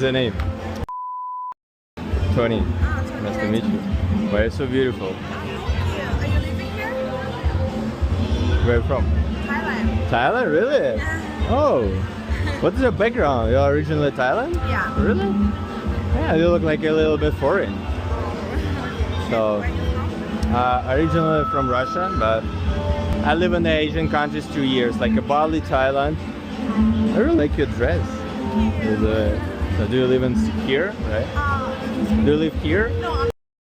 the name? Tony. Nice to meet you. Why are you so beautiful? Are you living here? Where from? Thailand. Thailand, really? Oh. What is your background? You're originally Thailand? Yeah. Really? Yeah, you look like a little bit foreign. So, Where are you from? originally from Russia, but I live in the Asian countries 2 years, like Bali, Thailand. I really like your dress. So do you live in here, right? Do you live here? No,